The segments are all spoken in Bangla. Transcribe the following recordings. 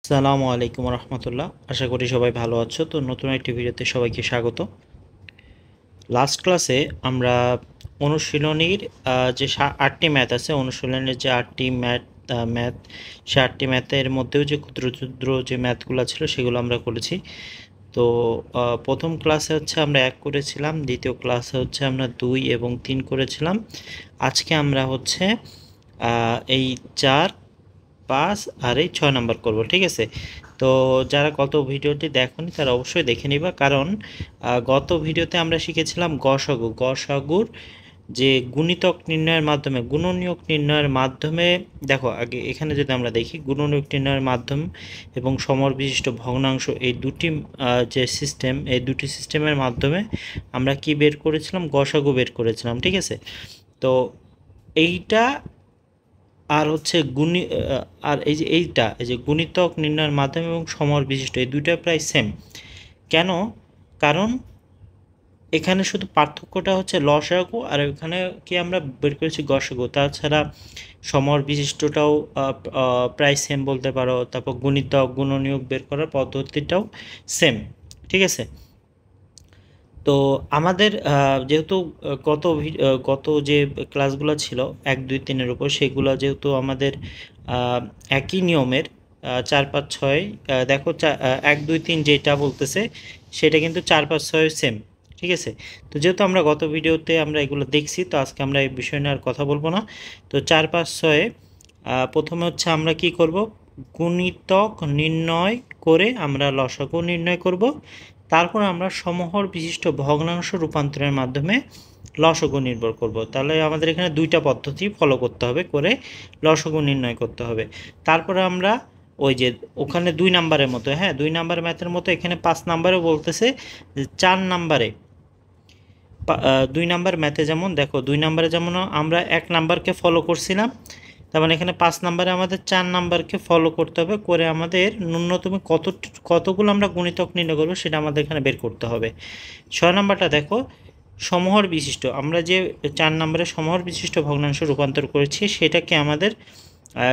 আসসালামু আলাইকুম রহমতুল্লাহ। আশা করি সবাই ভালো আছো। তো নতুন একটি ভিডিওতে সবাইকে স্বাগত। লাস্ট ক্লাসে আমরা অনুশীলনীর যে 8টি ম্যাথ আছে, অনুশীলনের যে 8টি ম্যাথ সে 8টি ম্যাথের মধ্যেও যে ক্ষুদ্র ক্ষুদ্র যে ম্যাথগুলো ছিল সেগুলো আমরা করেছি। তো প্রথম ক্লাসে হচ্ছে আমরা 1 করেছিলাম, দ্বিতীয় ক্লাসে হচ্ছে আমরা 2 এবং 3 করেছিলাম। আজকে আমরা হচ্ছে এই 4, 5 আর এই 6 নাম্বার করব, ঠিক আছে? তো যারা গত ভিডিওটি দেখোনি তারা অবশ্যই দেখে নিবা, কারণ গত ভিডিওতে আমরা শিখেছিলাম গসাগুর যে গুণিতক নির্ণয়ের মাধ্যমে, গুণনীয়ক নির্ণয়ের মাধ্যমে। দেখো আগে এখানে যদি আমরা দেখি, গুণনীয়ক নির্ণয়ের মাধ্যম এবং সমর বিশিষ্ট ভগ্নাংশ, এই দুটি যে সিস্টেম, এই দুটি সিস্টেমের মাধ্যমে আমরা কি বের করেছিলাম? গসাগু বের করেছিলাম, ঠিক আছে? তো এইটা আর হচ্ছে আর এই যে এই যে গুণিতক নির্ণয়ের মাধ্যমে এবং সমর বিশিষ্ট, এই দুইটা প্রায় সেম। কেন? কারণ এখানে শুধু পার্থক্যটা হচ্ছে লসাগু, আর এখানে কি আমরা বের করেছি গসাগু। তাছাড়া সমর বিশিষ্টটাও প্রায় সেম বলতে পারো। তারপর গুণিতক গুণনীয়ক বের করার পদ্ধতিটাও সেম, ঠিক আছে? তো আমাদের যেহেতু গত যে ক্লাসগুলো ছিল 1, 2, 3-এর উপর, সেগুলো যেহেতু আমাদের একই নিয়মের, 4, 5, 6, দেখো 1, 2, 3 যেটা বলতেছে সেটা কিন্তু 4, 5, 6 সেম, ঠিক আছে? তো যেহেতু আমরা গত ভিডিওতে আমরা এগুলো দেখছি, তো আজকে আমরা এই বিষয় নিয়ে আর কথা বলবো না। তো 4, 5, 6 প্রথমে হচ্ছে আমরা কি করব? গুণিতক নির্ণয় করে আমরা লসাগু নির্ণয় করব। তারপর আমরা সমহর বিশিষ্ট ভগ্নাংশ রূপান্তরের মাধ্যমে লসাগু নির্ভর করব। তাহলে আমাদের এখানে দুইটা পদ্ধতি ফলো করতে হবে, করে লসাগু নির্ণয় করতে হবে। তারপরে আমরা ওই যে ওখানে 2 নাম্বারের মতো, হ্যাঁ 2 নাম্বার ম্যাথের মতো এখানে 5 নাম্বারেও বলতেছে যে 4 নাম্বারে 2 নাম্বার ম্যাথে যেমন দেখো 2 নাম্বারে যেমন আমরা 1 নাম্বারকে ফলো করছিলাম, তার মানে এখানে 5 নাম্বারে আমাদের 4 নাম্বারকে ফলো করতে হবে, করে আমাদের ন্যূনতম কতগুলো আমরা গুণিতক নির্ণয় করবো সেটা আমাদের এখানে বের করতে হবে। 6 নাম্বারটা দেখো, সমহর বিশিষ্ট, আমরা যে 4 নাম্বারে সমহর বিশিষ্ট ভগ্নাংশ রূপান্তর করেছি সেটাকে আমাদের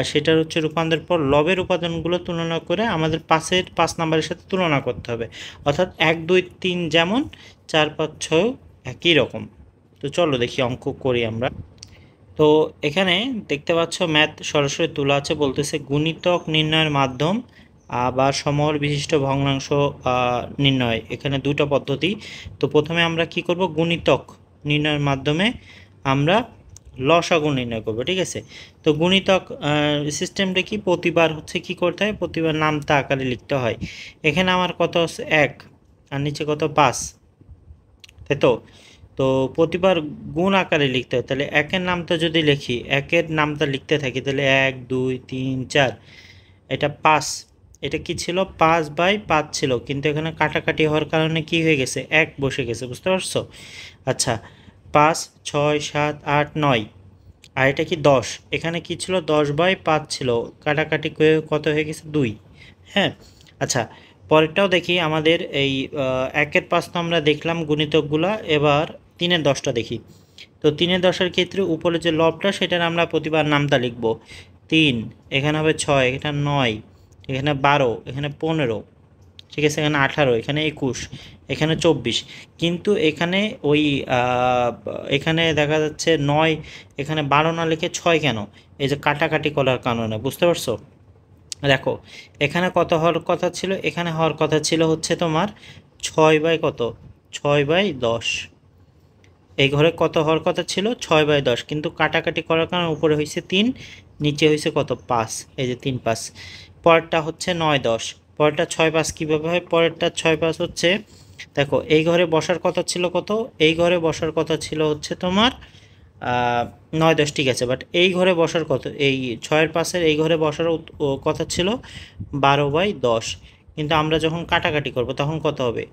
সেটার হচ্ছে রূপান্তরের পর লবের উপাদানগুলো তুলনা করে আমাদের 5 নাম্বারের সাথে তুলনা করতে হবে। অর্থাৎ 1, 2, 3 যেমন, 4, 5, 6 একই রকম। তো চলো দেখি অঙ্ক করি আমরা। তো এখানে দেখতে পাচ্ছ ম্যাথ সরাসরি তোলা আছে, বলতেছে গুণিতক নির্ণয়ের মাধ্যম বা সমহর বিশিষ্ট ভগ্নাংশ নির্ণয়। এখানে দুটো পদ্ধতি। তো প্রথমে আমরা কি করব? গুণিতক নির্ণয়ের মাধ্যমে আমরা লসাগু নির্ণয় করব, ঠিক আছে? তো গুণিতক সিস্টেমটা কি? প্রতিবার হচ্ছে কি করতে হয়? প্রতিবার নামতা আকারে লিখতে হয়। এখানে আমার কত আছে? 1, আর নিচে কত? 5, তাই তো? তো প্রতিবার গুণ আকারে লিখতে হয়। তাহলে 1-এর নামটা যদি লিখি, 1-এর নামটা লিখতে থাকি, তাহলে 1, 2, 3, 4, এটা 5। এটা কি ছিল? 5/5 ছিল, কিন্তু এখানে কাটাকাটি হওয়ার কারণে কি হয়ে গেছে? 1 বসে গেছে, বুঝতে পারছো? আচ্ছা, 5, 6, 7, 8, 9, আর এটা কি 10? এখানে কি ছিল? 10/5 ছিল, কাটাকাটি করে কত হয়ে গেছে? 2। হ্যাঁ, আচ্ছা, পরেরটাও দেখি। আমাদের এই 1-এর 5 তো আমরা দেখলাম গুণিতকগুলা, এবার 3-এর 10টা দেখি। তো 3-এর 10-এর ক্ষেত্রে উপরে যে লবটা সেটার আমরা প্রতিবার নামটা লিখব। 3, এখানে হবে 6, এখানে 9, এখানে 12, এখানে 15, ঠিক আছে, এখানে 18, এখানে 21, এখানে 24। কিন্তু এখানে ওই এখানে দেখা যাচ্ছে 9, এখানে 12 না লিখে 6 কেন? এই যে কাটাকাটি করার কারণে, বুঝতে পারছো? দেখো এখানে কত হওয়ার কথা ছিল? এখানে হওয়ার কথা ছিল হচ্ছে তোমার 6/কত? 6/10। এই ঘরে কত হওয়ার কথা ছিল? 6/10, কিন্তু কাটাকাটি করার কারণে উপরে হয়েছে 3, নিচে হয়েছে কত? 5। এই যে 3, 5। পরেরটা হচ্ছে 9, 10। পরেরটা 6, 5 কীভাবে হয়? পরেরটা 6, 5 হচ্ছে, দেখো এই ঘরে বসার কথা ছিল কত? এই ঘরে বসার কথা ছিল হচ্ছে তোমার 9, 10, ঠিক আছে, বাট এই ঘরে বসার কত? এই 6-এর 5-এর এই ঘরে বসার কথা ছিল 12/10। কিন্তু আমরা যখন কাটাকাটি করব তখন কত হবে?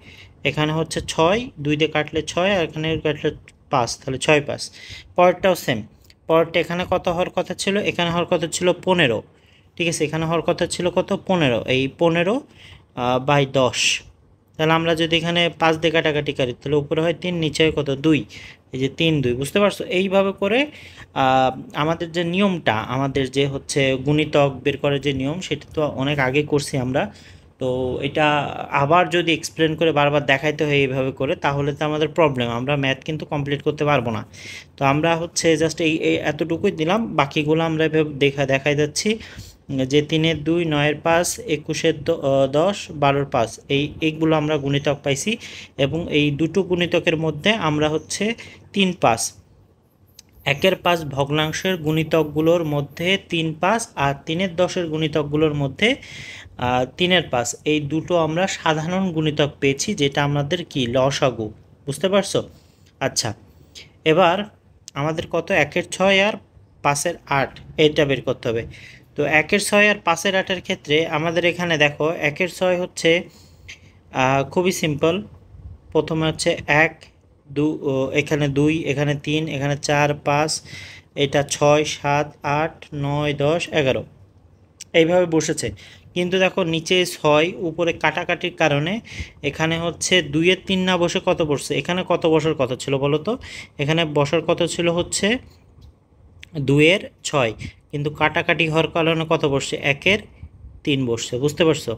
এখানে হচ্ছে 6, 2 দিয়ে কাটলে 6, আর এখানে কাটলে 5, তাহলে 6, 5। পরেরটাও সেম। পরেরটা এখানে কত হওয়ার কথা ছিল? এখানে হওয়ার কথা ছিল 15, ঠিক আছে, এখানে হওয়ার কথা ছিল কত? 15। এই 15/10। তাহলে আমরা যদি এখানে 5 দিয়ে কাটাকাটি করি, তাহলে উপরে হয় 3, নিচে হয় কত? 2। এই যে 3 2, বুঝতে পারছো? এইভাবে করে আমাদের যে নিয়মটা, আমাদের যে হচ্ছে গুণিতক বের করার যে নিয়ম, সেটা তো অনেক আগে করছি আমরা। তো এটা আবার যদি এক্সপ্লেন করে বারবার দেখাইতে হয় এইভাবে করে, তাহলে তো আমাদের প্রবলেম, আমরা ম্যাথ কিন্তু কমপ্লিট করতে পারবো না। তো আমরা হচ্ছে জাস্ট এই এতটুকুই দিলাম, বাকিগুলো আমরা এভাবে দেখাই যাচ্ছি যে 3 2 9 5 21 10 12 5, এইগুলো আমরা গুণিতক পাইছি। এবং এই দুটো গুণিতকের মধ্যে আমরা হচ্ছে 3 5, 1/5 ভগ্নাংশের গুণিতকগুলোর মধ্যে 3 5 আর 3/10 গুণিতকগুলোর মধ্যে 3/5, এই দুটো আমরা সাধারণ গুণিতক পেয়েছি, যেটা আমাদের কি লসাগু, বুঝতে পারছো? আচ্ছা, এবার আমাদের কত 1/6 আর 5/8 এইটা বের করতে হবে। তো 1/6 আর 5/8-এর ক্ষেত্রে আমাদের এখানে দেখো 1/6 হচ্ছে খুবই সিম্পল। প্রথমে হচ্ছে 1 2, এখানে 2, এখানে 3, এখানে 4 5, এটা 6 7 8 9 10 11, এইভাবে বসেছে। কিন্তু দেখো নিচে 6, উপরে কাটাকাটির কারণে এখানে হচ্ছে 2-এর 3 না বসে কত বসছে, এখানে কত বসার কথা ছিল বলো তো? এখানে বসার কথা ছিল হচ্ছে 2-এর 6, কিন্তু কাটাকাটি হওয়ার কারণে কত বসছে, 1-এর 3 বসছে, বুঝতে পারছো?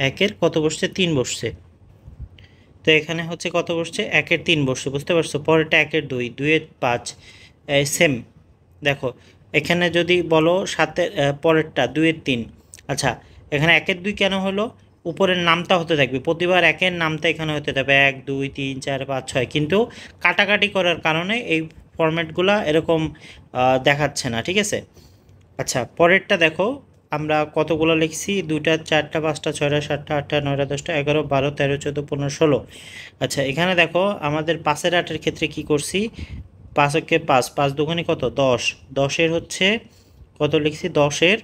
1-এর কত বসছে, 3 বসছে। তো এখানে হচ্ছে কত বসছে, 1-এর 3 বসছে, বুঝতে পারছো? পরেরটা 1-এর 2, 2-এর 5, সেম। দেখো এখানে যদি বলো 7-এর পরেরটা 2-এর 3, আচ্ছা এখানে 1-এর 2 কেন হলো? উপরের নামটা হতে থাকবে, প্রতিবার 1-এর নামটা এখানে হতে থাকবে 1 2 3 4 5 6, কিন্তু কাটাকাটি করার কারণে এই ফরম্যাটগুলো এরকম দেখাচ্ছে না, ঠিক আছে? আচ্ছা, পরেরটা দেখো আমরা কতগুলো লিখছি, 2টা 4টা 5টা 6টা 7টা 8টা 9টা 10টা 11 12 13 14 15 16। আচ্ছা, এখানে দেখো আমাদের 5-8-এর ক্ষেত্রে কি করছি, 5-একে 5, 5 দুগুণে কত 10, 10-এর হচ্ছে কত লিখছি, 10-এর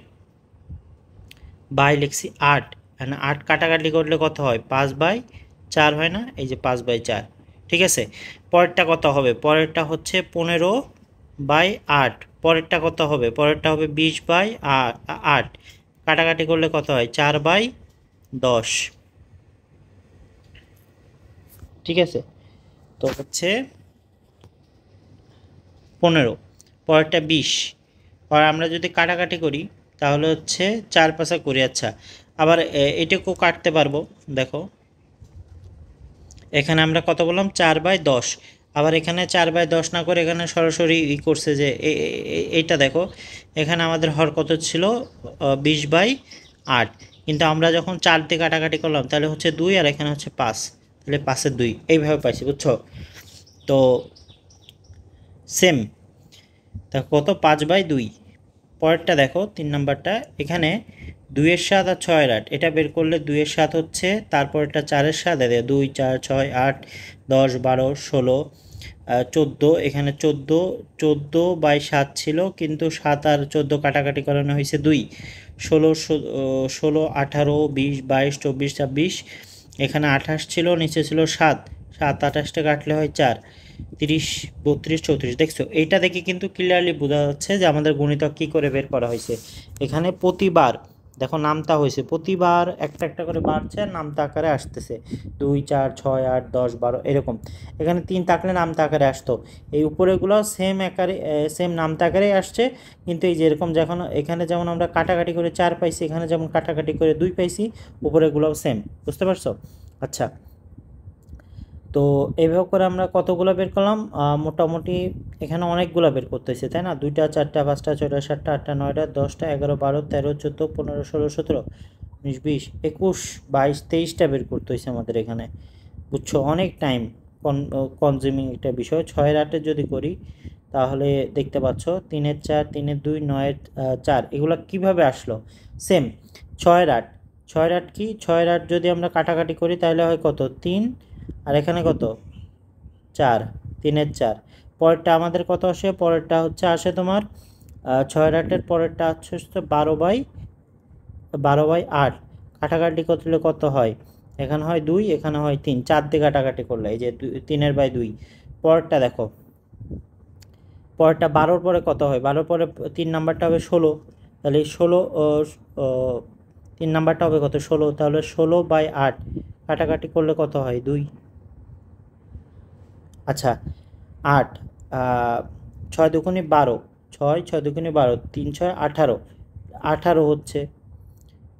বাই লিখছি 8, মানে 8 কাটাকাটি করলে কত হয়, 5/4 হয় না? এই যে 5/4, ঠিক আছে? পরেরটা কত হবে, পরেরটা হচ্ছে 15/8, পরেরটা কত হবে, পরেরটা হবে 20/8, কাটাকাটি করলে কত হয়, 4/10, ঠিক আছে? তো হচ্ছে 15, পরেরটা 20, আর আমরা যদি কাটাকাটি করি তাহলে হচ্ছে 4 5 করি। আচ্ছা, আবার এটাকেও কাটতে পারবো, দেখো এখানে আমরা কত বললাম, 4/10, আবার এখানে 4/10 না করে এখানে সরাসরি করছে যে এইটা দেখো, এখানে আমাদের হর কত ছিল, 20/8, কিন্তু আমরা যখন 4 দিয়ে কাটাকাটি করলাম তাহলে হচ্ছে 2, আর এখানে হচ্ছে 5, তাহলে 5-এর 2, এইভাবে পাইছি, বুঝছো? তো সেম, তা কত, 5/2। পরেরটা দেখো 3 নাম্বারটা, এখানে 2-এর 7 আর 6-এর 8, এটা বের করলে 2-এর 7 হচ্ছে, তারপরটা 4-এর 7, 2 4 6 8 10 12 16 14, এখানে 14/7 ছিল, কিন্তু 7 আর 14 কাটাকাটি করানো হয়েছে 2, 16 16 18 20 22 24 26, এখানে 28 ছিল, নিচে ছিল 7, 7 28টা কাটলে হয় 4, 30 32 34, দেখছো? এইটা দেখে কিন্তু ক্লিয়ারলি বোঝা যাচ্ছে যে আমাদের গণিতক কী করে বের করা হয়েছে। এখানে প্রতিবার দেখো নামতা হয়েছে, প্রতিবার একটা একটা করে বাড়ছে আর নামতা আকারে আসতেছে, 2 4 6 8 10 12 এরকম। এখানে 3 থাকলে নামতা আকারে আসতো, এই উপরেগুলো সেম আকারে সেম নামতা আকারেই আসছে, কিন্তু এই যে এরকম যখন এখানে যেমন আমরা কাটাকাটি করে 4 পাইছি, এখানে যেমন কাটাকাটি করে 2 পাইছি, উপরেগুলোও সেম, বুঝতে পারছো? আচ্ছা, তো এইভাবে করে আমরা কতগুলো বের করলাম, মোটামুটি এখানে অনেকগুলো বের করতেছি, তাই না? 2টা 4টা 5টা 6টা 7টা 8টা 9টা 10টা 11 12 13 14 15 16 17 19 20 21 22 23টা বের করতে হয়েছে আমাদের এখানে, বুঝছো? অনেক টাইম কনজিউমিং একটা বিষয়। 6-এর 8-এর যদি করি তাহলে দেখতে পাচ্ছ 3-এর 4 3-এর 2 9-এর 4, এগুলো কিভাবে আসলো, সেম। 6-এর 8, 6-এর 8 কি, 6-এর 8 যদি আমরা কাটাকাটি করি তাহলে হয় কত, 3, আর এখানে কত, 4, 3-এর 4। পরেরটা আমাদের কত আসে, পরেরটা হচ্ছে আসে তোমার 6-এর 8-এর পরেরটা হচ্ছে 12/8, কাটাকাটি করলে কত হয়, এখানে হয় 2, এখানে হয় 3, 4 দিয়ে কাটাকাটি করলে এই যে 3/2। পরেরটা দেখো, পরেরটা 12-র পরে কত হয়, 12-র পরে 3 নাম্বারটা হবে 16, তাহলে 16 3 নাম্বারটা হবে কত, 16, তাহলে 16/8, কাটাকাটি করলে কত হয়, 2। আচ্ছা, 8, 6 দুগুণে 12, 6 6 দুগুণে 12, 3 6 18, 18 হচ্ছে,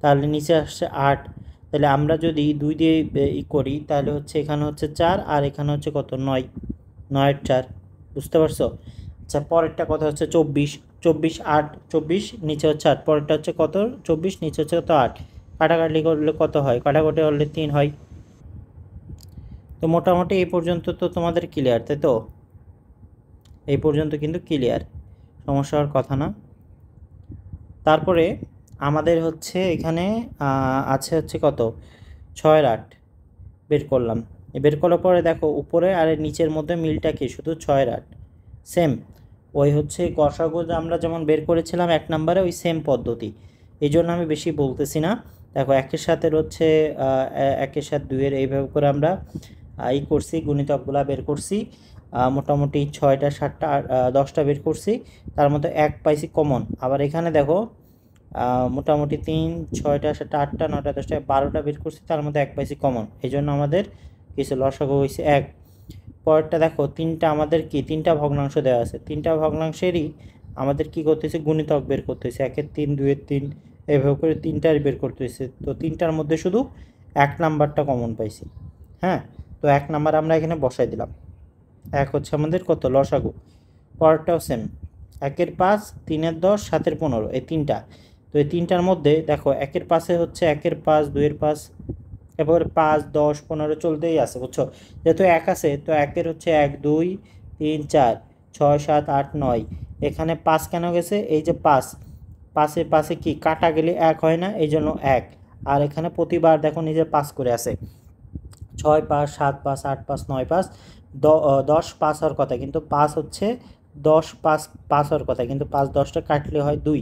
তাহলে নিচে আসছে 8। তাহলে আমরা যদি 2 দিয়ে করি তাহলে হচ্ছে এখানে হচ্ছে 4 আর এখানে হচ্ছে কত 9, 9 4, বুঝতে পারছো? আচ্ছা পরেরটা কত হচ্ছে 24, 24 8, 24 নিচে হচ্ছে 8, পরেরটা হচ্ছে কত 24 নিচে হচ্ছে কত 8, কাটাকাটি করলে কত হয়, কাটাকাটি করলে 3 হয়। তো মোটামুটি এই পর্যন্ত তো তোমাদের ক্লিয়ার, তাই তো? এই পর্যন্ত কিন্তু ক্লিয়ার, সমস্যা হওয়ার কথা না। তারপরে আমাদের হচ্ছে এখানে আছে হচ্ছে কত 6 আর 8 বের করলাম। বের করার পরে দেখো উপরে আর নিচের মধ্যে মিলটা কি, শুধু 6 আর 8 সেম। ওই হচ্ছে গসাগু আমরা যেমন বের করেছিলাম 1 নম্বরে, ওই সেম পদ্ধতি, এই জন্য আমি বেশি বলতেছি না। দেখো 1-এর সাথে হচ্ছে 1-এর সাথে 2-এর এইভাবে করে আমরা করছি, গুণিতকগুলা বের করছি। মোটামুটি 6টা 7টা 10টা বের করছি, তার মধ্যে 1 পাইছি কমন। আবার এখানে দেখো মোটামুটি 3 6টা 7টা 8টা 9টা 10টা 12টা বের করছি, তার মধ্যে 1 পাইছি কমন, এই জন্য আমাদের কিছু লসাগু হয়েছে 1। পরেরটা দেখো 3টা আমাদের কি 3টা ভগ্নাংশ দেওয়া আছে, 3টা ভগ্নাংশেরই আমাদের কি করতেছে গুণিতক বের করতেছে, 1-এর 3 2-এর 3 এভাবে করে 3টার বের করতেছে। তো 3টার মধ্যে শুধু 1 নাম্বারটা কমন পাইছি। হ্যাঁ, তো 1 নাম্বার আমরা এখানে বসাই দিলাম, 1 হচ্ছে আমাদের কত লসাগু। পরেরটাও সেম, 1-এর 5 3-এর 10 7-এর 15, এই 3টা। তো এই 3টার মধ্যে দেখো 1-এর 5-এ হচ্ছে 1-এর 5 2-এর 5, এবারে 5 10 15 চলতেই আছে, বুঝছো? যেহেতু 1 আছে তো 1-এর হচ্ছে 1 2 3 4 6 7 8 9, এখানে 5 কেন গেছে, এই যে 5 পাশে পাশে কি কাটা গেলে 1 হয় না, এই জন্য 1। আর এখানে প্রতিবার দেখো নিজে 5 করে আছে, 6 5 7 5 8 5 9 5, 10 5 হওয়ার কথা, কিন্তু 5 হচ্ছে 10 5 5 হওয়ার কথা, কিন্তু 5 10টা কাটলে হয় 2,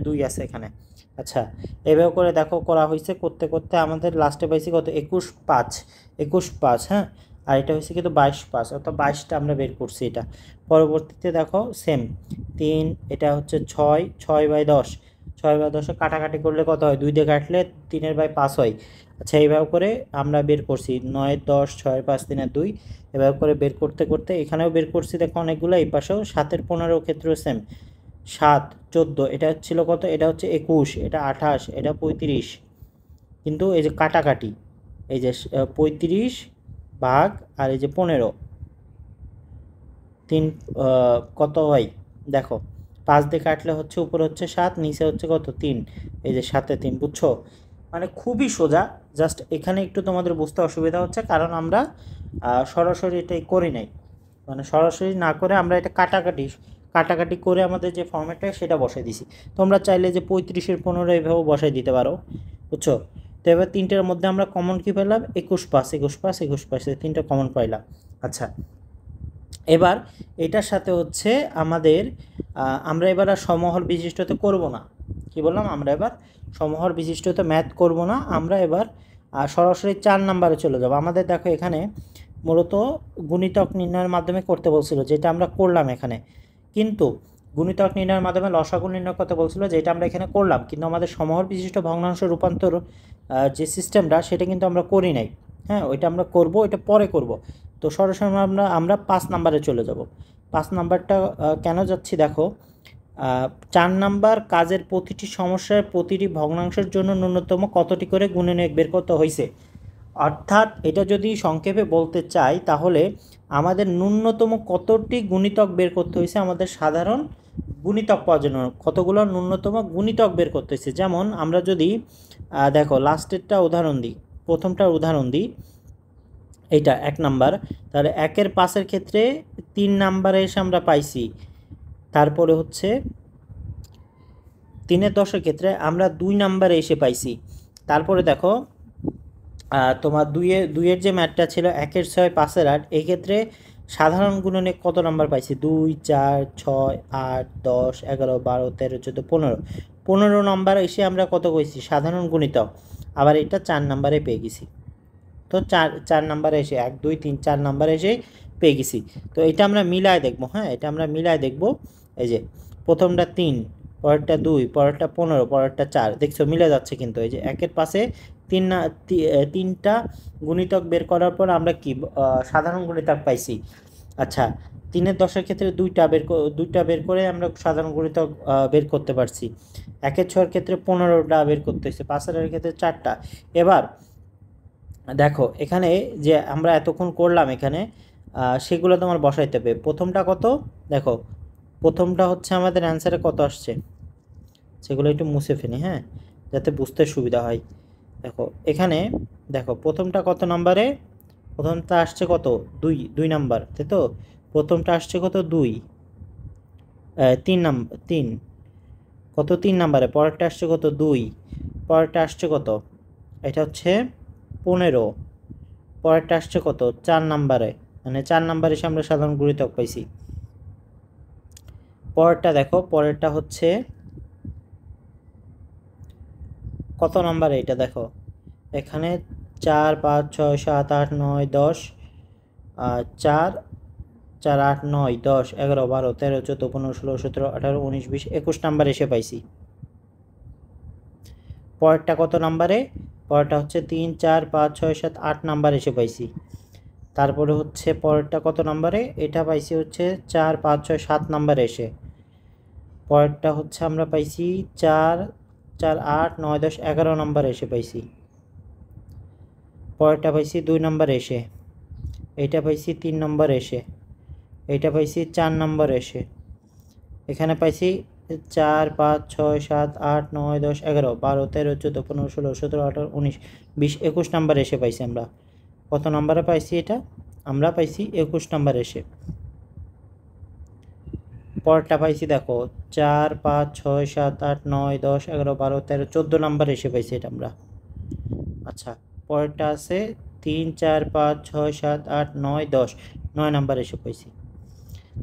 2 আছে এখানে। আচ্ছা এভাবে করে দেখো করা হয়েছে, করতে করতে আমাদের লাস্টে পাইছি কত 21 5, 21 5। হ্যাঁ, আর এটা হয়েছে কিন্তু 22 5, অর্থাৎ 22টা আমরা বের করছি এটা। পরবর্তীতে দেখো সেম 3, এটা হচ্ছে 6 6/10, 6/10 কাটাকাটি করলে কত হয়, 2 দিয়ে কাটলে 3/5 হয়। আচ্ছা এইভাবে করে আমরা বের করছি 9 10 6 5 3 2, এভাবে করে বের করতে করতে এখানেও বের করছি দেখো অনেকগুলো, এই পাশেও 7-এর 15 ক্ষেত্রেও সেম, 7 14, এটা ছিল কত, এটা হচ্ছে 21, এটা 28, এটা 35, কিন্তু এই যে কাটাকাটি এই যে 35 ভাগ আর এই যে 15, 3 কত হয় দেখো, 5 দিয়ে কাটলে হচ্ছে উপরে হচ্ছে 7 নিচে হচ্ছে কত 3, এই যে 7-এ 3, বুঝছো? মানে খুবই সোজা, জাস্ট এখানে একটু তোমাদের বুঝতে অসুবিধা হচ্ছে কারণ আমরা সরাসরি এটাই করি নাই, মানে সরাসরি না করে আমরা এটা কাটাকাটি কাটাকাটি করে আমাদের যে ফর্মেটটা সেটা বসাই দিছি। তোমরা চাইলে যে 35-এর 15 এভাবেও বসাই দিতে পারো, বুঝছো? তো এবার 3টার মধ্যে আমরা কমন কি পেলাম 21 5 21 5 21 5, এই 3টা কমন পাইলাম। আচ্ছা এবার এটার সাথে হচ্ছে আমাদের আমরা এবার আর সমহর বিশিষ্টতে করব না, কি বললাম, আমরা এবার সমহর বিশিষ্টতে ম্যাথ করব না, আমরা এবার সরাসরি 4 নাম্বারে চলে যাব। আমাদের দেখো এখানে মূলত গুণিতক নির্ণয়ের মাধ্যমে করতে বলছিল, যেটা আমরা করলাম এখানে, কিন্তু গুণিতক নির্ণয়ের মাধ্যমে লসাগু নির্ণয় করতে বলছিল, যেটা আমরা এখানে করলাম, কিন্তু আমাদের সমহর বিশিষ্ট ভগ্নাংশ রূপান্তর যে সিস্টেমটা সেটা কিন্তু আমরা করি নাই। হ্যাঁ, ওইটা আমরা করব, ওইটা পরে করব। তো সরাসরি আমরা 5 নাম্বারে চলে যাব। 5 নাম্বারটা কেন যাচ্ছি দেখো, 4 নাম্বার কাজের প্রতিটি সমস্যার প্রতিটি ভগ্নাংশের জন্য ন্যূনতম কতটি করে গুণনীয়ক বের করতে হয়েছে। অর্থাৎ এটা যদি সংক্ষেপে বলতে চাই তাহলে আমাদের ন্যূনতম কতটি গুণিতক বের করতে হয়েছে, আমাদের সাধারণ গুণিতক পাওয়ার জন্য কতগুলো ন্যূনতম গুণিতক বের করতে হয়েছে। যেমন আমরা যদি দেখো লাস্টেরটা উদাহরণ দিই, প্রথমটার উদাহরণ দিই, এইটা 1 নাম্বার, তাহলে 1-এর 5-এর ক্ষেত্রে 3 নাম্বারে এসে আমরা পাইছি। তারপরে হচ্ছে 3-এর 10-এর ক্ষেত্রে আমরা 2 নাম্বারে এসে পাইছি। তারপরে দেখো তোমার 2-এর যে ম্যাথটা ছিল 1-এর 6 5-এর 8, এই ক্ষেত্রে সাধারণ গুণনীয়ক কত নাম্বার পাইছি, 2 4 6 8 10 11 12 13 14 15, 15 নাম্বার এসে আমরা কত কইছি সাধারণ গুণিতক। আবার এটা 4 নাম্বারে পেয়ে গেছি। তো 4 নাম্বারে এসে 1 2 3 4 নাম্বারে এসে পেয়ে গেছি। তো এটা আমরা মিলায় দেখব। হ্যাঁ, এটা আমরা মিলায় দেখব। এই যে প্রথমটা 3, পরেরটা 2, পরেরটা 15, পরেরটা 4, দেখছো মিলে যাচ্ছে কিন্তু। এই যে 1-এর পাশে 3টা গুণিতক বের করার পর আমরা কি সাধারণ গুণিতক পাইছি। আচ্ছা, 3-10 ক্ষেত্রে দুইটা বের করে আমরা সাধারণ গুণিতক বের করতে পারছি। 1-6 ক্ষেত্রে 15টা বের করতে হয়েছে, 5-এর ক্ষেত্রে 4টা। এবার দেখো এখানে যে আমরা এতক্ষণ করলাম এখানে সেগুলো তোমার বসাইতে হবে। প্রথমটা কত দেখো, প্রথমটা হচ্ছে আমাদের অ্যান্সারে কত আসছে, সেগুলো একটু মুছে ফেলি, হ্যাঁ, যাতে বুঝতে সুবিধা হয়। দেখো এখানে দেখো প্রথমটা কত নাম্বারে, প্রথমটা আসছে কত, 2 নাম্বার, তাই তো। প্রথমটা আসছে কত, 2, 3 নাম্বার, 3 কত, 3 নাম্বারে। পরেরটা আসছে কত, 2, পরেরটা আসছে কত, এটা হচ্ছে 15, পরেরটা আসছে কত, 4 নাম্বারে, মানে 4 নাম্বার এসে আমরা সাধারণ গুণিতক পাইছি। পরেরটা দেখো, পরেরটা হচ্ছে কত নাম্বারে, এটা দেখো এখানে 4, 5, 6, 7, 8, 9, 10, 4, 4, 8, 9, 10, 11, 12, 13, 14, 15, 16, 17, 18, 19, 20, 21 নাম্বার এসে পাইছি। পরেরটা কত নাম্বারে, পরেরটা হচ্ছে 3, 4, 5, 6, 7, 8 নাম্বার এসে পাইছি। তারপরে হচ্ছে পরেরটা কত নাম্বারে, এটা পাইছি হচ্ছে 4, 5, 6, 7 নাম্বার এসে। পরেরটা হচ্ছে আমরা পাইছি 4, 4, 8, 9, 10, 11 নাম্বার এসে পাইছি। পরেরটা পাইছি 2 নাম্বার এসে, এইটা পাইছি 3 নম্বর এসে, এইটা পাইছি 4 নম্বর এসে, এখানে পাইছি 4, 5, 6, 7, 8, 9, 10, 11, 12, 13, 14, 15, 16, 17, 18, 19, 20, 21 নাম্বার এসে পাইছি আমরা। কত নাম্বারে পাইছি এটা, আমরা পাইছি 21 নাম্বার এসে। পরেরটা পাইছি দেখো 4, 5, 6, 7, 8, 9, 10, 11, 12, 13, 14 নাম্বার এসে পাইছি এটা আমরা। আচ্ছা, পরেরটা আছে 3, 4, 5, 6, 7, 8, 9, 10, 9 নাম্বার এসে পাইছি।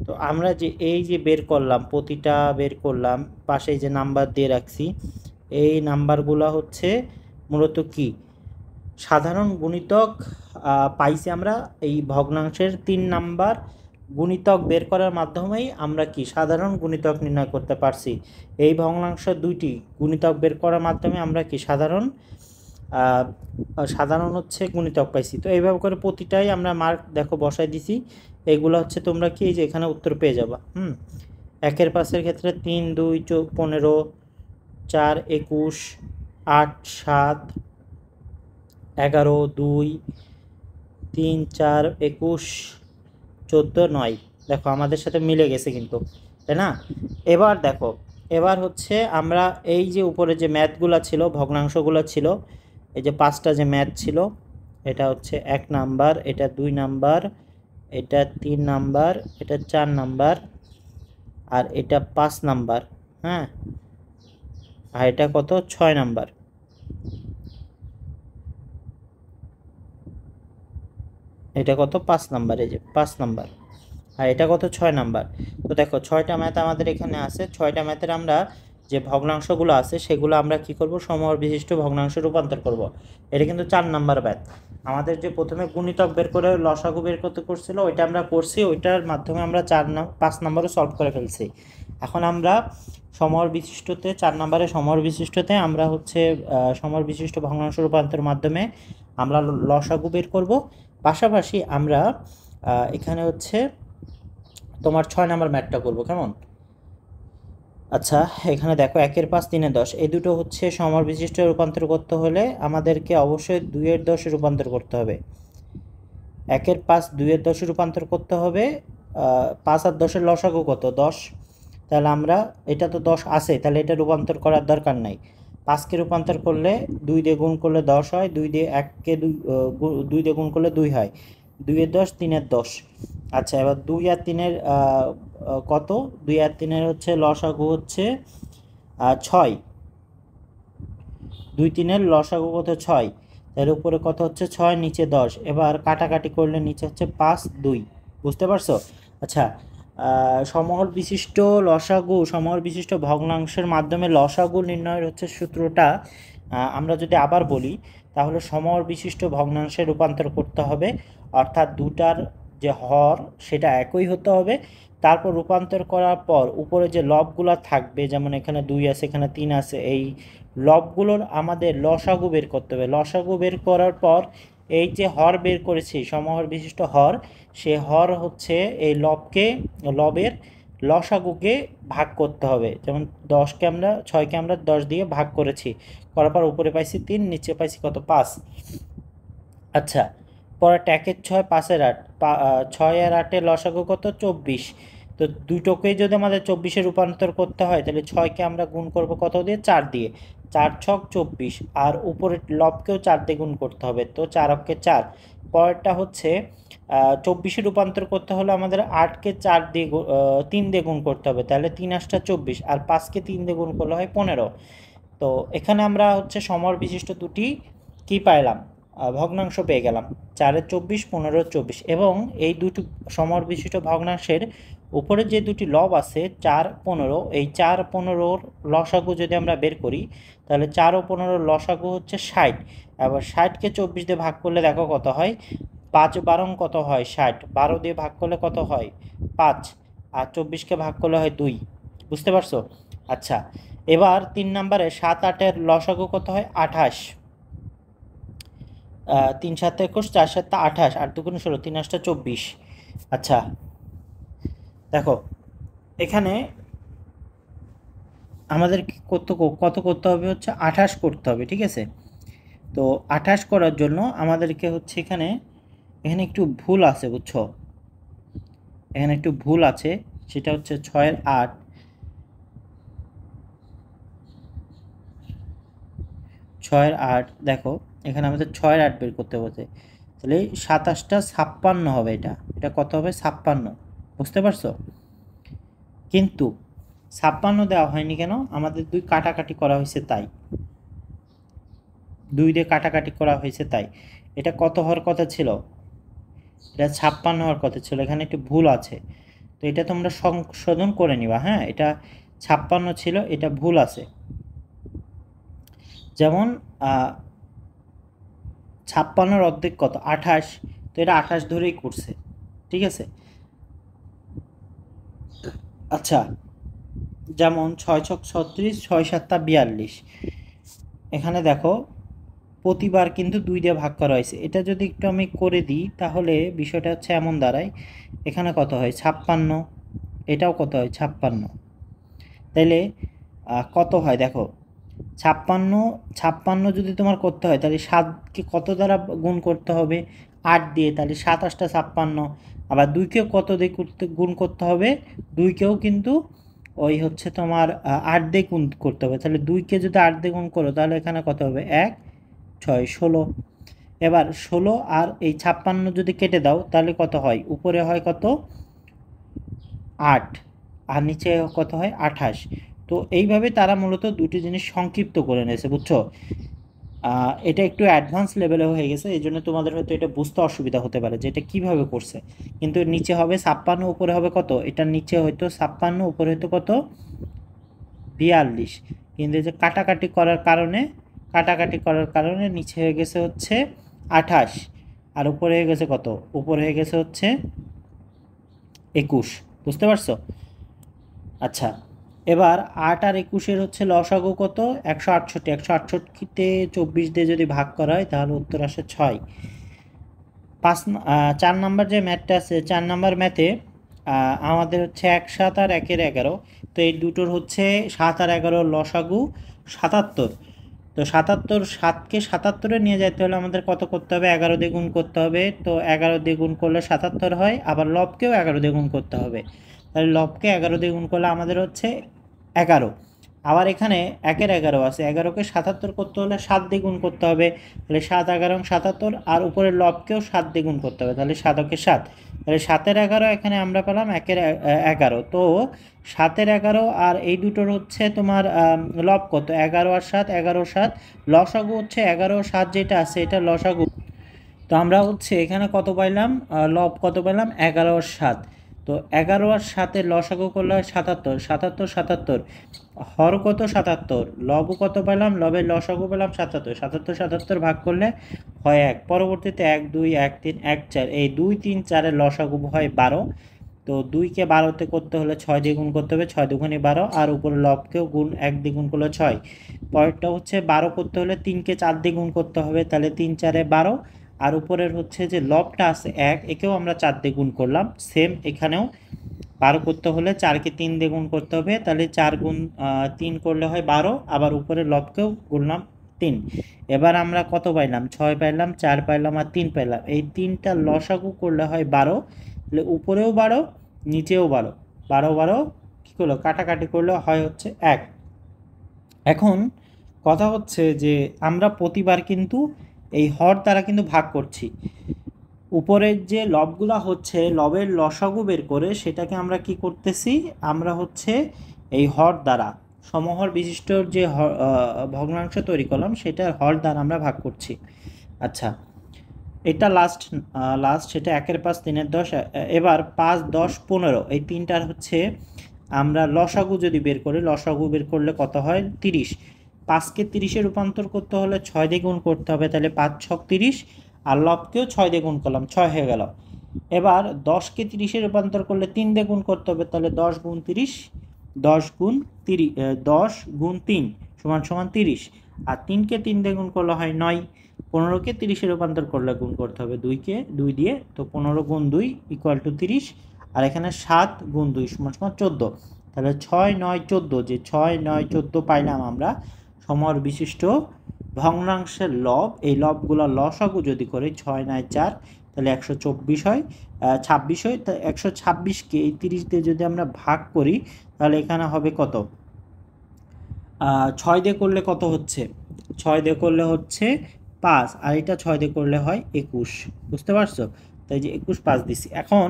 তো আমরা যে এই যে বের করলাম, প্রতিটা বের করলাম, পাশে যে নাম্বার দিয়ে রাখছি, এই নাম্বারগুলো হচ্ছে মূলত কি, সাধারণ গুণিতক পাইছি আমরা। এই ভগ্নাংশের 3 নাম্বার গুণিতক বের করার মাধ্যমেই আমরা কি সাধারণ গুণিতক নির্ণয় করতে পারছি। এই ভগ্নাংশ দুইটি গুণিতক বের করার মাধ্যমে আমরা কি সাধারণ হচ্ছে গুণিতক পাইছি। তো এইভাবে করে প্রতিটাই আমরা মার্ক দেখো বসাই দিছি। এইগুলো হচ্ছে তোমরা কি যে এখানে উত্তর পেয়ে যাবা। 1-5 ক্ষেত্রে 3, 2, 15, 4, 21, 8, 7, 11, 2, 3, 4, 21, 14, 9। দেখো আমাদের সাথে মিলে গেছে কিন্তু, তাই না। এবার দেখো, এবার হচ্ছে আমরা এই যে উপরে যে ম্যাথগুলো ছিল, ভগ্নাংশগুলো ছিল, এই যে 5টা যে ম্যাথ ছিল, এটা হচ্ছে 1 নাম্বার, এটা 2 নাম্বার, এটা 3 নাম্বার, এটা 4 নাম্বার, আর এটা 5 নাম্বার, হ্যাঁ, আর এটা কত, 6 নাম্বার। এটা কত, 5 নাম্বার, এই যে 5 নাম্বার, আর এটা কত, 6 নাম্বার। তো দেখো 6টা ম্যাথ আমাদের এখানে আছে। 6টা ম্যাথের আমরা যে ভগ্নাংশগুলো আছে সেগুলো আমরা কি করব, সমহর বিশিষ্ট ভগ্নাংশে রূপান্তর করব। এটা কিন্তু 4 নাম্বার ম্যাথ। আমাদের যে প্রথমে গুণিতক বের করে লসাগু বের করতে করছিল, ওইটা আমরা করছি, ওইটার মাধ্যমে আমরা 5 নাম্বারও সলভ করে ফেলছি। এখন আমরা সমহর বিশিষ্টতে 4 নাম্বারে সমহর বিশিষ্টতে আমরা হচ্ছে সমহর বিশিষ্ট ভগ্নাংশ রূপান্তরের মাধ্যমে আমরা লসাগু বের করব। পাশাপাশি আমরা এখানে হচ্ছে তোমার 6 নাম্বার ম্যাথটা করবো, কেমন। আচ্ছা, এখানে দেখো 1-5, 3-10, এই দুটো হচ্ছে সমহর বিশিষ্ট রূপান্তর করতে হলে আমাদেরকে অবশ্যই 2-10 রূপান্তর করতে হবে। 1-5 2-10 রূপান্তর করতে হবে। 5 আর 10-এর লসাগু কত, 10। তাহলে আমরা, এটা তো 10 আছে, তাহলে এটা রূপান্তর করার দরকার নাই। 5কে রূপান্তর করলে 2 দিয়ে গুণ করলে 10 হয়, 2 দিয়ে 1কে 2 দিয়ে গুণ করলে 2 হয়, 2-10, 3-10। আচ্ছা, এবার 2 আর 3-এর কত, 2 আর 3-এর হচ্ছে লসাগু হচ্ছে 6, 2-3-এর লসাগু কত, 6। এর উপরে কত হচ্ছে 6, নিচে 10। এবার কাটাকাটি করলে নিচে হচ্ছে 5, 2। বুঝতে পারছো। আচ্ছা, সমহর বিশিষ্ট লসাগু, সমহর বিশিষ্ট ভগ্নাংশের মাধ্যমে লসাগু নির্ণয়ের হচ্ছে সূত্রটা আমরা যদি আবার বলি, তাহলে সমহর বিশিষ্ট ভগ্নাংশে রূপান্তর করতে হবে, অর্থাৎ দুটার যে হর সেটা একই হতে হবে। তারপর রূপান্তর করার পর উপরে যে লবগুলো থাকবে, যেমন এখানে 2 আছে, এখানে 3 আছে, এই লবগুলোর আমাদের লসাগু বের করতে হবে। লসাগু বের করার পর এই যে হর বের করেছি সমহর বিশিষ্ট হর, সে হর হচ্ছে এই লবের লসাগুকে ভাগ করতে হবে। যেমন 10কে আমরা 6কে আমরা 10 দিয়ে ভাগ করেছি, করার পর উপরে পাইছি 3, নিচে পাইছি কত 5। আচ্ছা, পরে ট্যাকের 6 5-এর 8, 6 আর 8-এর লসাগু কত 24। তো দুটোকেই যদি আমাদের 24-এ রূপান্তর করতে হয় তাহলে 6কে আমরা গুণ করব কত দিয়ে 4 দিয়ে, 4 ছক 24, আর উপরের লবকেও 4 দিয়ে গুণ করতে হবে, তো 4 অক্ষে 4। পরেরটা হচ্ছে 24-এ রূপান্তর করতে হলে আমাদের 8কে 4 দিয়ে 3 দিয়ে গুণ করতে হবে, তাহলে 3 8টা 24, আর 5কে 3 দিয়ে গুণ করলে হয় 15। তো এখানে আমরা হচ্ছে সমর বিশিষ্ট দুটি কি পাইলাম, ভগ্নাংশ পেয়ে গেলাম, 4-এর 24, 15-এর 24। এবং এই দুটি সমর বিশিষ্ট ভগ্নাংশের উপরে যে দুটি লব আছে 4 15, এই 4 15-র লসাগু যদি আমরা বের করি তাহলে 4 ও 15-র লসাগু হচ্ছে 60। এবার 60কে 24 দিয়ে ভাগ করলে দেখো কত হয়, 5 12 কত হয় 60, 12 দিয়ে ভাগ করলে কত হয় 5, আর 24কে ভাগ করলে হয় 2। বুঝতে পারছো? আচ্ছা, এবার 3 নম্বরে 7 8-এর লসাগু কত হয় 28। 3 7 21, 4 7 28, 8 2 16, 3 8 24। আচ্ছা দেখো, এখানে আমাদের কত করতে হবে হচ্ছে 28 করতে হবে, ঠিক আছে? তো 28 করার জন্য আমাদেরকে হচ্ছে এখানে একটু ভুল আছে, বুঝছো? এখানে একটু ভুল আছে, সেটা হচ্ছে 6-এর 8, 6-এর 8 দেখো, এখানে আমাদের 6-এর 8 বের করতে বলছে, তাহলে 27টা 56 হবে, এটা কত হবে 56। বুঝতে পারছো? কিন্তু 56 দেওয়া হয়নি কেন, আমাদের 2 কাটাকাটি করা হয়েছে তাই, 2 দিয়ে কাটাকাটি করা হয়েছে তাই। এটা কত হওয়ার কথা ছিল, এটা 56 হওয়ার কথা ছিল, এখানে একটু ভুল আছে, তো এটা তোমরা সংশোধন করে নিবা। হ্যাঁ, এটা 56 ছিল, এটা ভুল আছে। যেমন 56-র অর্ধেক কত 28, তো এটা 28 ধরেই করছে, ঠিক আছে? আচ্ছা, যেমন 6 ছক 36, 6 7 42, এখানে দেখো প্রতিবার কিন্তু 2 দিয়ে ভাগ করা হয়েছে। এটা যদি একটু আমি করে দিই তাহলে বিষয়টা হচ্ছে এমন দাঁড়ায়, এখানে কত হয় 56, এটাও কত হয় 56। তাইলে কত হয় দেখো, 56 56 যদি তোমার করতে হয় তাহলে 7কে কত দ্বারা গুণ করতে হবে 8 দিয়ে, তাহলে 7 8টা 56। আবার 2কেও কত দিয়ে গুণ করতে হবে, 2কেও কিন্তু ওই হচ্ছে তোমার 8 দিয়ে গুণ করতে হবে, তাহলে 2কে যদি 8 দিয়ে গুণ করো তাহলে এখানে কত হবে 1 6 16। এবার 16 আর এই 56 যদি কেটে দাও তাহলে কত হয়, উপরে হয় কত 8, আর নিচে কত হয় 28। তো এইভাবে তারা মূলত দুটি জিনিস সংক্ষিপ্ত করে নিয়েছে, বুঝছো? এটা একটু অ্যাডভান্স লেভেলে হয়ে গেছে, এই জন্য তোমাদের হয়তো এটা বুঝতে অসুবিধা হতে পারে যে এটা কীভাবে করছে। কিন্তু এর নিচে হবে 56, উপরে হবে কত, এটার নিচে হয়তো 56, উপরে হয়তো কত 42, কিন্তু এই যে কাটাকাটি করার কারণে নিচে হয়ে গেছে হচ্ছে 28, আর উপরে হয়ে গেছে কত, উপরে হয়ে গেছে হচ্ছে 21। বুঝতে পারছো? আচ্ছা, এবার 8 আর 21-এর হচ্ছে লসাগু কত 168, 168-তে 24 দিয়ে যদি ভাগ করা হয় তাহলে উত্তর আসে 6। 4 নাম্বার যে ম্যাথটা আছে, 4 নাম্বার ম্যাথে আমাদের হচ্ছে 1 7 আর 1-এর 11, তো এই দুটোর হচ্ছে 7 আর 11 লসাগু 77। তো 77, 7কে 77-এ নিয়ে যেতে হলে আমাদের কত করতে হবে, 11 দিয়ে গুণ করতে হবে, তো 11 দিয়ে গুণ করলে 77 হয়, আবার লবকেও 11 দিয়ে গুণ করতে হবে, তাহলে লবকে 11 দিয়ে গুণ করলে আমাদের হচ্ছে 11। আবার এখানে 1-এর 11 আছে, 11কে 77 করতে হলে 7 দিয়ে গুণ করতে হবে, তাহলে 7 11 77, আর উপরের লবকেও 7 দিয়ে গুণ করতে হবে, তাহলে 7 কে 7, তাহলে 7-এর 11 এখানে আমরা পেলাম 1-এর 11। তো 7-এর 11 আর এই দুটোর হচ্ছে তোমার লব কত 11 আর 7, 11 7, লসাগু হচ্ছে 11 7 যেটা আছে এটা লসাগু। তো আমরা হচ্ছে এখানে কত পাইলাম, লব কত পেলাম 11 আর 7। তো 11 আর 7-এর লসাগু করলে হয় 77, 77 77, হর কত 77, লব কত পেলাম, লবের লসাগু পেলাম 77, 77 77 ভাগ করলে হয় 1। পরবর্তীতে 1 2 1 3 1 4, এই 2 3 4-এর লসাগু হয় 12। তো 2কে 12-তে করতে হলে 6 দিয়ে গুণ করতে হবে, 6 দুগুণে 12, আর উপরে লবকেও 1 দিয়ে গুণ করলে 6। পরেরটা হচ্ছে 12 করতে হলে 3কে 4 দিয়ে গুণ করতে হবে, তাহলে 3 4-এ 12, আর উপরের হচ্ছে যে লবটা আছে 1, একেও আমরা 4 দিয়ে গুণ করলাম। সেম এখানেও 12 করতে হলে 4কে 3 দিয়ে গুণ করতে হবে, তাহলে 4 গুণ 3 করলে হয় 12, আবার উপরের লবকেও গুণলাম 3। এবার আমরা কত পাইলাম? 6 পাইলাম, 4 পাইলাম আর 3 পাইলাম। এই 3টা লসাগু করলে হয় 12, তাহলে উপরেও 12 নিচেও 12, 12 12 কী করলো কাটাকাটি করলে হয় হচ্ছে 1। এখন কথা হচ্ছে যে আমরা প্রতিবার কিন্তু এই হর দ্বারা কিন্তু ভাগ করছি। উপরের যে লবগুলা হচ্ছে লবের লসাগু বের করে সেটাকে আমরা কি করতেছি, আমরা হচ্ছে এই হর দ্বারা সমহর বিশিষ্ট যে ভগ্নাংশ তৈরি করলাম সেটার হর দ্বারা আমরা ভাগ করছি। আচ্ছা, এটা লাস্ট সেটা 1 5 3 10। এবার 5 10 15 এই তিনটার হচ্ছে আমরা লসাগু যদি বের করি, লসাগু বের করলে কত হয়? 30। 5কে 30-এ রূপান্তর করতে হলে 6 দিয়ে গুণ করতে হবে, তাহলে 5 6 30, আর লবকেও 6 দিয়ে গুণ করলাম, 6 হয়ে গেল। এবার 10কে 30-এ রূপান্তর করলে 3 দিয়ে গুণ করতে হবে, তাহলে 10 গুণ 30, 10 গুণ 30, 10 গুণ 3 সমান সমান 30, আর 3কে 3 দিয়ে গুণ করলে হয় 9। 15কে 30-এ রূপান্তর করলে গুণ করতে হবে 2কে 2 দিয়ে, তো 15 গুণ 2 ইকুয়াল টু 30, আর এখানে 7 গুণ 2 সমান সমান 14। তাহলে 6 9 14, যে 6 9 14 পাইলাম আমরা সমহর বিশিষ্ট ভগ্নাংশের লব। এই লবগুলো লসাগু যদি করি 6 9 4, তাহলে 124 হয়, 26 হয়। তা 126কে এই 30 দিয়ে যদি আমরা ভাগ করি তাহলে এখানে হবে কত? 6 দিয়ে করলে কত হচ্ছে? 6 দিয়ে করলে হচ্ছে 5, আর এটা 6 দিয়ে করলে হয় 21। বুঝতে পারছো? তাই যে 21 5 দিছি। এখন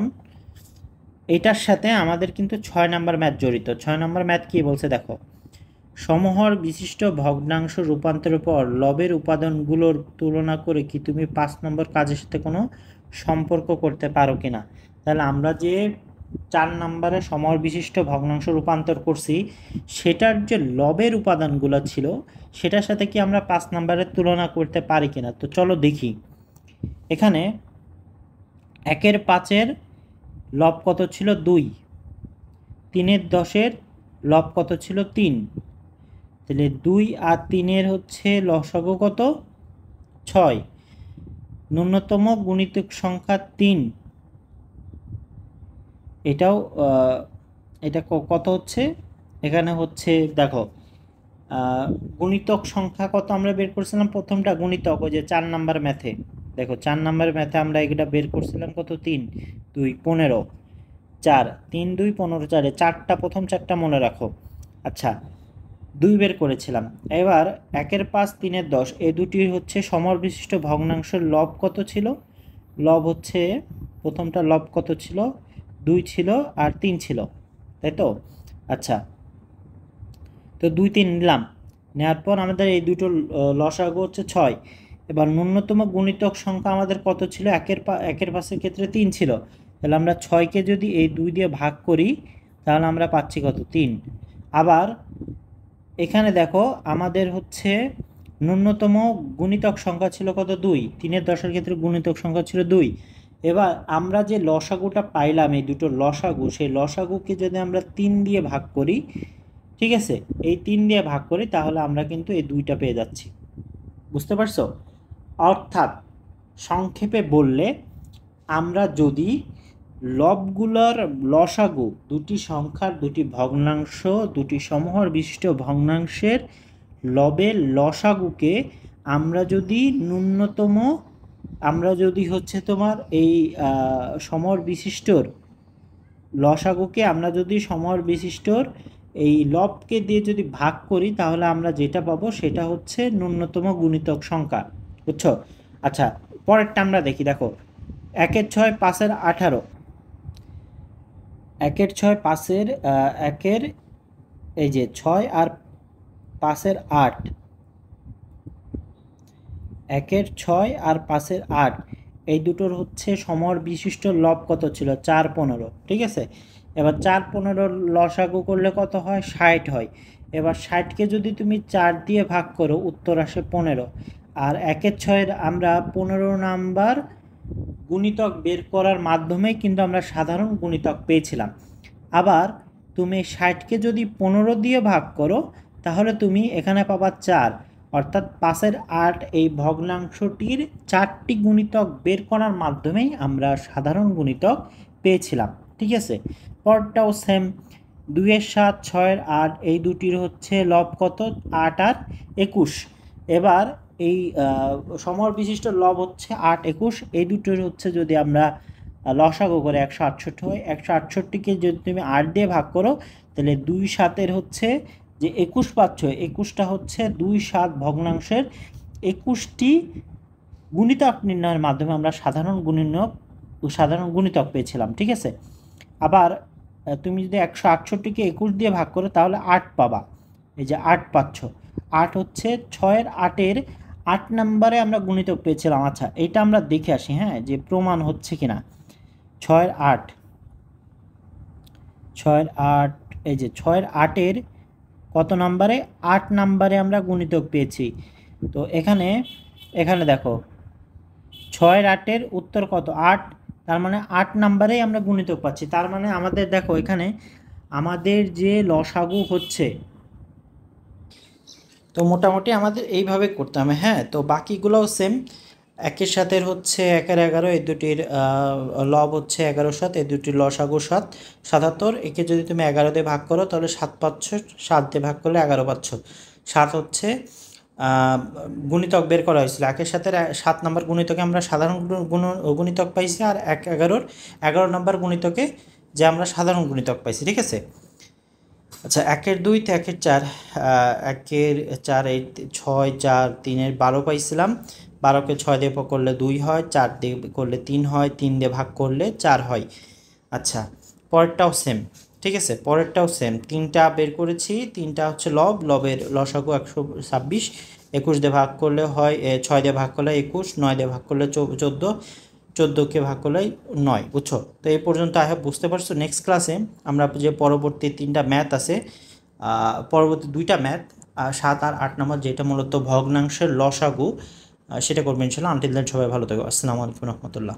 এটার সাথে আমাদের কিন্তু 6 নাম্বার ম্যাথ জড়িত। 6 নাম্বার ম্যাথ কি বলছে দেখো, সমহর বিশিষ্ট ভগ্নাংশ রূপান্তরের পর লবের উপাদানগুলোর তুলনা করে কি তুমি 5 নম্বর কাজের সাথে কোনো সম্পর্ক করতে পারো কিনা। তাহলে আমরা যে 4 নম্বরে সমহর বিশিষ্ট ভগ্নাংশ রূপান্তর করছি সেটার যে লবের উপাদানগুলো ছিল সেটার সাথে কি আমরা 5 নম্বরের তুলনা করতে পারি কিনা। তো চলো দেখি। এখানে 1-এর 5-এর লব কত ছিল? 2। 3-এর 10-এর লব কত ছিল? 3। তাহলে 2 আর 3-এর হচ্ছে লসাগু কত? 6। ন্যূনতম গুণিতক সংখ্যা 3, এটাও এটা কত হচ্ছে? এখানে হচ্ছে দেখো গুণিতক সংখ্যা কত আমরা বের করছিলাম, প্রথমটা গুণিতক ওই যে 4 নাম্বার ম্যাথে। দেখো 4 নাম্বার ম্যাথে আমরা এটা বের করছিলাম কত? 3 2 15, 4 3 2 15, 4 চারটা, প্রথম চারটা মনে রাখো। আচ্ছা, 2 বের করেছিলাম। এবার 1-এর 5 3-এর 10 এই দুটি হচ্ছে সমহর বিশিষ্ট ভগ্নাংশের লব কত ছিল? লব হচ্ছে প্রথমটা লব কত ছিল? 2 ছিল আর 3 ছিল, তাই তো? আচ্ছা, তো 2 3 নিলাম, নেওয়ার পর আমাদের এই দুটো লসাগু হচ্ছে 6। এবার ন্যূনতম গুণিতক সংখ্যা আমাদের কত ছিল? 1-এর 5-এর ক্ষেত্রে 3 ছিল, তাহলে আমরা 6কে যদি এই 2 দিয়ে ভাগ করি তাহলে আমরা পাচ্ছি কত? 3। আবার এখানে দেখো আমাদের হচ্ছে ন্যূনতম গুণিতক সংখ্যা ছিল কত? 2। 3-এর 10-এর ক্ষেত্রে গুণিতক সংখ্যা ছিল 2। এবার আমরা যে লসাগুটা পাইলাম এই দুটো লসাগু, সেই লসাগুকে যদি আমরা 3 দিয়ে ভাগ করি, ঠিক আছে, এই 3 দিয়ে ভাগ করি তাহলে আমরা কিন্তু এই 2টা পেয়ে যাচ্ছি। বুঝতে পারছো? অর্থাৎ সংক্ষেপে বললে আমরা যদি লবগুলোর লসাগু, দুটি সংখ্যার দুটি ভগ্নাংশ, দুটি সমহর বিশিষ্ট ভগ্নাংশের লবের লসাগুকে আমরা যদি ন্যূনতম, আমরা যদি হচ্ছে তোমার এই সমহর বিশিষ্টর লসাগুকে আমরা যদি সমহর বিশিষ্টর এই লবকে দিয়ে যদি ভাগ করি তাহলে আমরা যেটা পাবো সেটা হচ্ছে ন্যূনতম গুণিতক সংখ্যা। বুঝছো? আচ্ছা, পরেরটা আমরা দেখি। দেখো 1-এর 6 5-এর 18, 1-এর 6 5-এর 1-এর এই যে 6 আর 5-এর 8, 1-এর 6 আর 5-এর 8 এই দুটোর হচ্ছে সমহর বিশিষ্ট লব কত ছিল? 4 15, ঠিক আছে। এবার 4 15 লসাগু করলে কত হয়? 60 হয়। এবার 60কে যদি তুমি 4 দিয়ে ভাগ করো উত্তর আসে 15, আর 1-এর 6-এর আমরা 15 নাম্বার গুণিতক বের করার মাধ্যমে কিন্তু আমরা সাধারণ গুণিতক পেয়েছিলাম। আবার তুমি 60কে যদি 15 দিয়ে ভাগ করো তাহলে তুমি এখানে পাবা 4, অর্থাৎ 5/8 এই ভগ্নাংশটির 4টি গুণিতক বের করার মাধ্যমেই আমরা সাধারণ গুণিতক পেয়েছিলাম। ঠিক আছে, পরটাও সেম, 2-7, 6-8 এই দুটির হচ্ছে লব কত, 8 আর 21। এবার এই সমর বিশিষ্ট লব হচ্ছে 8, 21, এই দুটোর হচ্ছে যদি আমরা লসাগু করে 168 হয়, 168কে যদি তুমি 8 দিয়ে ভাগ করো তাহলে 2-7 হচ্ছে যে 21 পাচ্ছ, 21টা হচ্ছে 2-7 ভগ্নাংশের 21টি গুণিতক নির্ণয়ের মাধ্যমে আমরা সাধারণ গুণিতক পেয়েছিলাম। ঠিক আছে, আবার তুমি যদি 168কে 21 দিয়ে ভাগ করো তাহলে 8 পাবা, এই যে 8 পাচ্ছ, 8 হচ্ছে 6-8-এর 8 নম্বরে আমরা গুণিতক পেয়েছিলাম। আচ্ছা, এটা আমরা দেখে আসি, হ্যাঁ, যে প্রমাণ হচ্ছে কিনা। 6-8, 6-8, এই যে 6-8-এর কত নম্বরে, 8 নম্বরে আমরা গুণিতক পেয়েছি। তো এখানে দেখো 6-8-এর উত্তর কত, 8, তার মানে 8 নম্বরেই আমরা গুণিতক পাচ্ছি। তার মানে আমাদের দেখো এখানে আমাদের যে লসাগু হচ্ছে, তো মোটামুটি আমাদের এইভাবে করতে হবে। হ্যাঁ, তো বাকিগুলোও সেম, 1-এর সাথে হচ্ছে 1-এর 11, এই দুটির লব হচ্ছে 11-7, এই দুটির লসাগু 7, 77। একে যদি তুমি 11 দিয়ে ভাগ করো তাহলে 7 পাচ্ছ, 7 দিয়ে ভাগ করলে 11 পাচ্ছ। 7 হচ্ছে গুণিতক বের করা হয়েছিল, 1-এর সাথে 7 নম্বর গুণিতকে আমরা সাধারণ গুণিতক পাইছি, আর 11 নম্বর গুণিতকে যে আমরা সাধারণ গুণিতক পাইছি। ঠিক আছে, আচ্ছা, 1-এর 2 তো 1-এর 4, 1-এর 4, এই 6, 4, 3-এর 12 পাইছিলাম। 12কে 6 দিয়ে ভাগ করলে 2 হয়, 4 দিয়ে করলে 3 হয়, 3 দিয়ে ভাগ করলে 4 হয়। আচ্ছা, পরেরটাও সেম। ঠিক আছে, পরেরটাও সেম, 3টা বের করেছি, 3টা হচ্ছে লবের লসাগু 126, 21 দিয়ে ভাগ করলে হয় 6 দিয়ে ভাগ করলে 21, 9 দিয়ে ভাগ করলে 14, 14কে ভাগ করলে 9। বুঝছো? তো এই পর্যন্ত আই হোপ বুঝতে পারছো। নেক্সট ক্লাসে আমরা যে পরবর্তী 3টা ম্যাথ আছে, পরবর্তী 2টা ম্যাথ 7 আর 8 নম্বর, যেটা মূলত ভগ্নাংশের লসাগু, সেটা করবেন ইনশাল্লাহ। আনটিল দেন সবাই ভালো থাকো। আসসালামু আলাইকুম রহমতুল্লাহ।